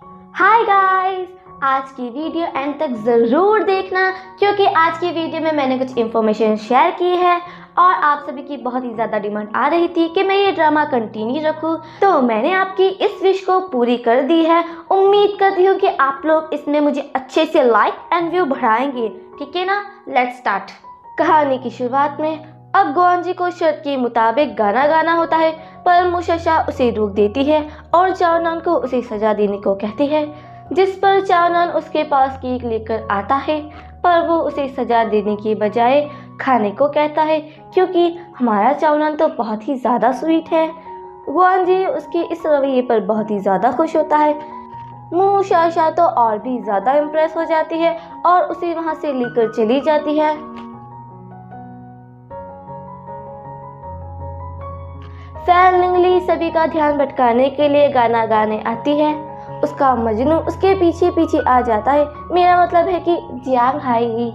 Hi guys, आज की video and तक ज़रूर देखना क्योंकि आज की वीडियो में मैंने कुछ इन्फॉर्मेशन शेयर की है और आप सभी की बहुत ही ज़्यादा डिमांड आ रही थी कि मैं ये ड्रामा कंटिन्यू रखूं, तो मैंने आपकी इस विश को पूरी कर दी है। उम्मीद करती हूँ कि आप लोग इसमें मुझे अच्छे से लाइक एंड व्यू बढ़ाएंगे। ठीक है ना, लेट्स स्टार्ट। कहानी की शुरुआत में अब गोआंजी को शर्त के मुताबिक गाना गाना होता है, पर मुशशा उसे रोक देती है और चाओनान को उसे सजा देने को कहती है, जिस पर चाओनान उसके पास केक लेकर आता है, पर वो उसे सजा देने के बजाय खाने को कहता है क्योंकि हमारा चाओनान तो बहुत ही ज़्यादा स्वीट है। गोआंजी उसके इस रवैये पर बहुत ही ज़्यादा खुश होता है। मुशशा तो और भी ज़्यादा इम्प्रेस हो जाती है और उसे वहाँ से लेकर चली जाती है। फैन लिंगली सभी का ध्यान भटकाने के लिए गाना गाने आती है। उसका मजनू उसके पीछे पीछे आ जाता है, मेरा मतलब है कि जियांग हाई।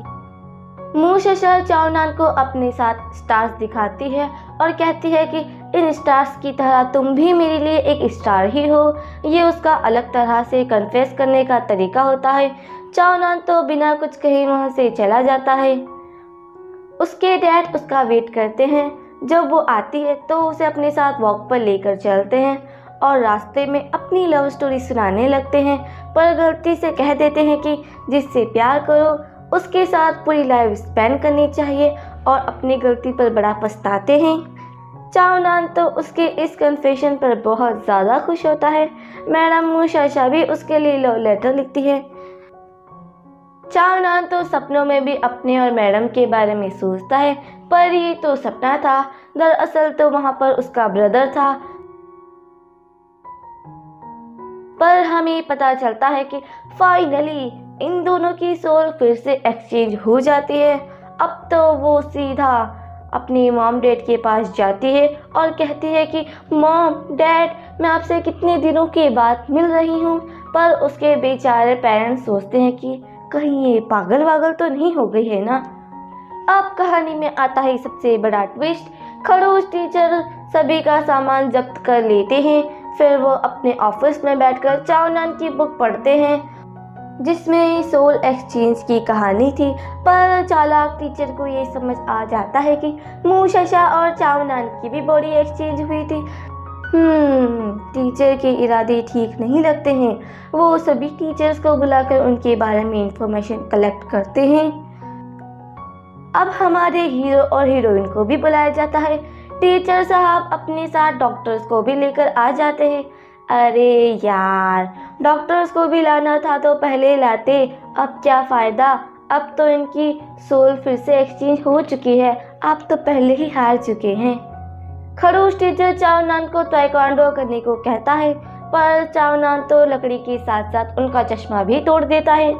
मुशशा चाओनान को अपने साथ स्टार्स दिखाती है और कहती है कि इन स्टार्स की तरह तुम भी मेरे लिए एक स्टार ही हो। ये उसका अलग तरह से कन्फेस करने का तरीका होता है। चाओनान तो बिना कुछ कहे वहाँ से चला जाता है। उसके डैड उसका वेट करते हैं। जब वो आती है तो उसे अपने साथ वॉक पर लेकर चलते हैं और रास्ते में अपनी लव स्टोरी सुनाने लगते हैं, पर गलती से कह देते हैं कि जिससे प्यार करो उसके साथ पूरी लाइफ स्पेंड करनी चाहिए और अपनी गलती पर बड़ा पछताते हैं। चाओनान तो उसके इस कन्फेशन पर बहुत ज़्यादा खुश होता है। मैडम मुशशा भी उसके लिए लव लेटर लिखती है। चाओनान तो सपनों में भी अपने और मैडम के बारे में सोचता है, पर ये तो सपना था, दरअसल तो वहाँ पर उसका ब्रदर था। पर हमें पता चलता है कि फाइनली इन दोनों की सोल फिर से एक्सचेंज हो जाती है। अब तो वो सीधा अपनी मॉम डैड के पास जाती है और कहती है कि मॉम डैड, मैं आपसे कितने दिनों के बाद मिल रही हूँ। पर उसके बेचारे पेरेंट्स सोचते हैं कि कहीं ये पागल वागल तो नहीं हो गई है ना। अब कहानी में आता है सबसे बड़ा ट्विस्ट। खड़ूस टीचर सभी का सामान जब्त कर लेते हैं। फिर वो अपने ऑफिस में बैठकर चाओनान की बुक पढ़ते हैं जिसमें सोल एक्सचेंज की कहानी थी। पर चालाक टीचर को ये समझ आ जाता है कि मुशशा और चाओनान की भी बॉडी एक्सचेंज हुई थी। टीचर के इरादे ठीक नहीं लगते हैं। वो सभी टीचर्स को बुलाकर उनके बारे में इंफॉर्मेशन कलेक्ट करते हैं। अब हमारे हीरो और हीरोइन को भी बुलाया जाता है। टीचर साहब अपने साथ डॉक्टर्स को भी लेकर आ जाते हैं। अरे यार, डॉक्टर्स को भी लाना था तो पहले लाते, अब क्या फ़ायदा। अब तो इनकी सोल फिर से एक्सचेंज हो चुकी है, आप तो पहले ही हार चुके हैं। खड़ूस टीचर चाओनान को ताइक्वांडो करने को कहता है, पर चाओनान तो लकड़ी के साथ साथ उनका चश्मा भी तोड़ देता है।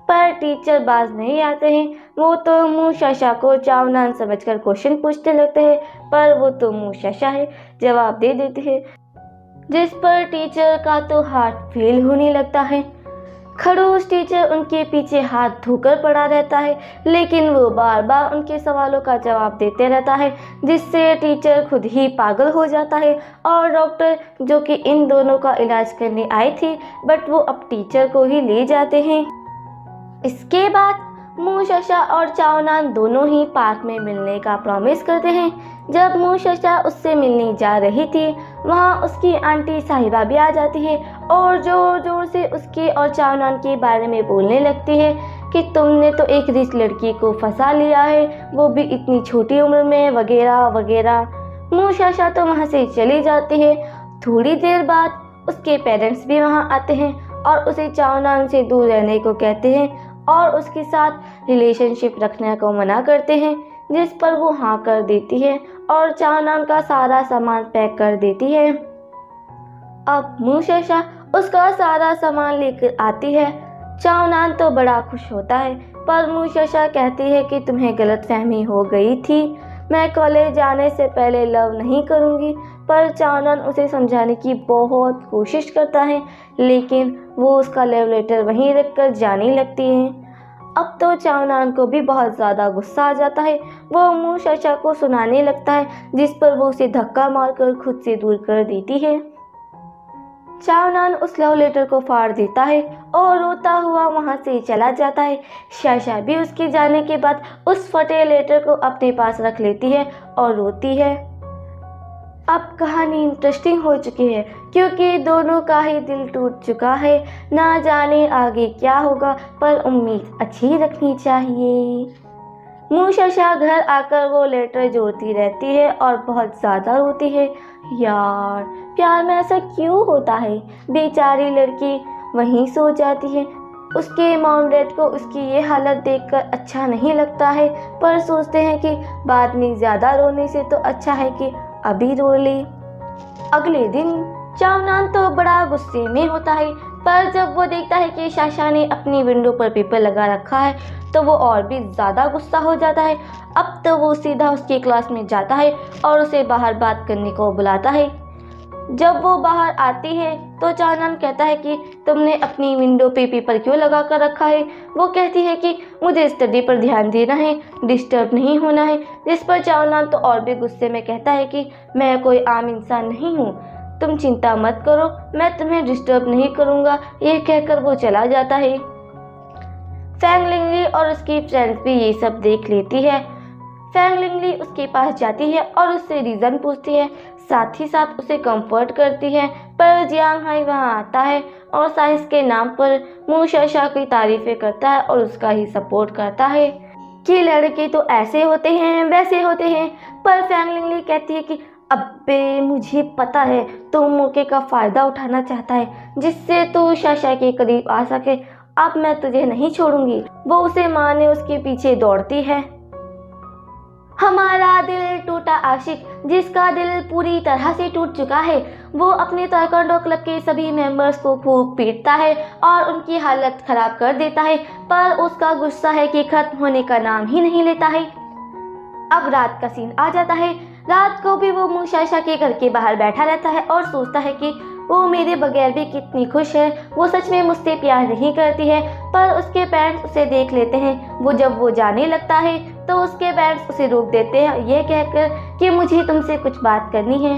पर टीचर बाज नहीं आते हैं। वो तो मुशशा को चाओनान समझकर क्वेश्चन पूछने लगते हैं, पर वो तो मुशशा है, जवाब दे देती है, जिस पर टीचर का तो हार्ट फेल होने लगता है। खड़ूस टीचर उनके पीछे हाथ धोकर पड़ा रहता है, लेकिन वो बार बार उनके सवालों का जवाब देते रहता है, जिससे टीचर खुद ही पागल हो जाता है। और डॉक्टर जो कि इन दोनों का इलाज करने आई थी, बट वो अब टीचर को ही ले जाते हैं। इसके बाद मुशशा और चाओनान दोनों ही पार्क में मिलने का प्रॉमिस करते हैं। जब मुशशा उससे मिलने जा रही थी, वहाँ उसकी आंटी साहिबा भी आ जाती है और जोर जोर से उसके और चाओनान के बारे में बोलने लगती है कि तुमने तो एक रिच लड़की को फंसा लिया है, वो भी इतनी छोटी उम्र में, वगैरह वगैरह। मुशशा तो वहाँ से चली जाती है। थोड़ी देर बाद उसके पेरेंट्स भी वहाँ आते हैं और उसे चाओनान से दूर रहने को कहते हैं और उसके साथ रिलेशनशिप रखने को मना करते हैं, जिस पर वो हाँ कर देती है और चाओनान का सारा सामान पैक कर देती है। अब मुशशा उसका सारा सामान लेकर आती है। चाओनान तो बड़ा खुश होता है, पर मुशशा कहती है कि तुम्हें गलतफहमी हो गई थी, मैं कॉलेज जाने से पहले लव नहीं करूँगी। पर चाओनान उसे समझाने की बहुत कोशिश करता है, लेकिन वो उसका लव लेटर वहीं रखकर जाने लगती है। अब तो चाओनान को भी बहुत ज़्यादा गुस्सा आ जाता है। वो मुशाशा को सुनाने लगता है, जिस पर वो उसे धक्का मारकर खुद से दूर कर देती है। चाओनान उस लव लेटर को फाड़ देता है और रोता हुआ वहाँ से चला जाता है। शाशा भी उसके जाने के बाद उस फटे लेटर को अपने पास रख लेती है और रोती है। अब कहानी इंटरेस्टिंग हो चुकी है, क्योंकि दोनों का ही दिल टूट चुका है। ना जाने आगे क्या होगा, पर उम्मीद अच्छी रखनी चाहिए। मुशाशा घर आकर वो लेटर जोड़ती रहती है और बहुत ज़्यादा रोती है। यार, प्यार में ऐसा क्यों होता है? बेचारी लड़की वहीं सो जाती है। उसके मॉम डैड को उसकी ये हालत देखकर अच्छा नहीं लगता है, पर सोचते हैं कि बाद में ज़्यादा रोने से तो अच्छा है कि अभी रो ले। अगले दिन चाओनान तो बड़ा गुस्से में होता है, पर जब वो देखता है कि शाशा ने अपनी विंडो पर पेपर लगा रखा है तो वो और भी ज़्यादा गुस्सा हो जाता है। अब तो वो सीधा उसकी क्लास में जाता है और उसे बाहर बात करने को बुलाता है। जब वो बाहर आती है तो चाओनान कहता है कि तुमने अपनी विंडो पे पेपर क्यों लगा कर रखा है। वो कहती है कि मुझे स्टडी पर ध्यान देना है, डिस्टर्ब नहीं होना है। जिस पर चाओनान तो और भी गुस्से में कहता है कि मैं कोई आम इंसान नहीं हूँ, तुम चिंता मत करो, मैं तुम्हें डिस्टर्ब नहीं करूँगा। ये कहकर वो चला जाता है। फैंग लिंगली और उसकी फ्रेंड्स भी ये सब देख लेती है। फैंग लिंगली उसके पास जाती है और उससे रीज़न पूछती है, साथ ही साथ उसे कंफर्ट करती है। पर जियांग हाई वहाँ आता है और साइंस के नाम पर मुशाशा की तारीफ़ें करता है और उसका ही सपोर्ट करता है कि लड़के तो ऐसे होते हैं वैसे होते हैं। पर फैंग लिंगली कहती है कि अब्बे, मुझे पता है तो मौके का फ़ायदा उठाना चाहता है जिससे तू शाशा के करीब आ सके। अब मैं तुझे नहीं छोड़ूंगी। वो उसे मारने उसके पीछे दौड़ती है। हमारा दिल टूटा आशिक, जिसका दिल पूरी तरह से टूट चुका है, वो अपने ताइक्वांडो क्लब के सभी मेंबर्स को खूब पीटता है और उनकी हालत खराब कर देता है। पर उसका गुस्सा है कि खत्म होने का नाम ही नहीं लेता है। अब रात का सीन आ जाता है। रात को भी वो मुशाशा के घर के बाहर बैठा रहता है और सोचता है कि वो मेरे बगैर भी कितनी खुश है। वो सच में मुझसे प्यार नहीं करती है। पर उसके पेरेंट्स उसे देख लेते हैं। जब वो जाने लगता है तो उसके पेरेंट्स उसे रोक देते हैं, ये कहकर कि मुझे तुमसे कुछ बात करनी है।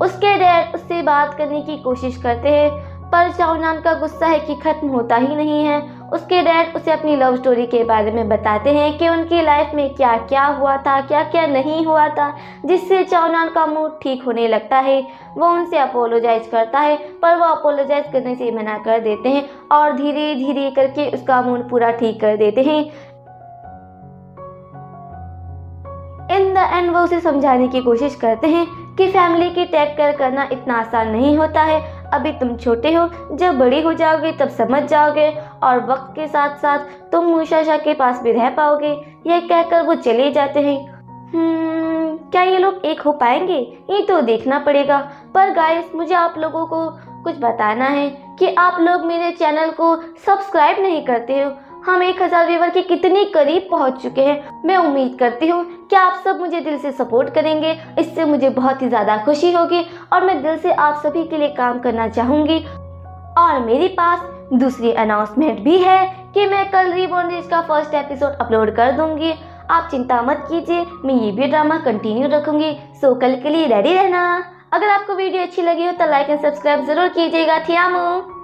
उसके डैड उससे बात करने की कोशिश करते हैं, पर चाओनान का गुस्सा है कि खत्म होता ही नहीं है। उसके डैड उसे अपनी लव स्टोरी के बारे में बताते हैं कि उनकी लाइफ में क्या क्या हुआ था, क्या क्या नहीं हुआ था, जिससे चाओनान का मूड ठीक होने लगता है। वो उनसे अपोलोजाइज करता है, पर वो अपोलोजाइज करने से मना कर देते हैं और धीरे धीरे करके उसका मूड पूरा ठीक कर देते हैं। इन द एंड वो उसे समझाने की कोशिश करते हैं कि फैमिली की टेक केयर करना इतना आसान नहीं होता है। अभी तुम छोटे हो, जब बड़ी हो जाओगे तब समझ जाओगे और वक्त के साथ साथ तुम मुशाशा के पास भी रह पाओगे। ये कहकर वो चले जाते हैं। क्या ये लोग एक हो पाएंगे? ये तो देखना पड़ेगा। पर गाइस, मुझे आप लोगों को कुछ बताना है कि आप लोग मेरे चैनल को सब्सक्राइब नहीं करते हो। हम 1000 व्यूवर के कितने करीब पहुंच चुके हैं। मैं उम्मीद करती हूँ कि आप सब मुझे दिल से सपोर्ट करेंगे। इससे मुझे बहुत ही ज़्यादा खुशी होगी और मैं दिल से आप सभी के लिए काम करना चाहूँगी। और मेरे पास दूसरी अनाउंसमेंट भी है कि मैं कल रीबॉर्न रेज का फर्स्ट एपिसोड अपलोड कर दूँगी। आप चिंता मत कीजिए, मैं ये भी ड्रामा कंटिन्यू रखूँगी। सो कल के लिए रेडी रहना। अगर आपको वीडियो अच्छी लगी हो तो लाइक एंड सब्सक्राइब ज़रूर कीजिएगा। थियामू।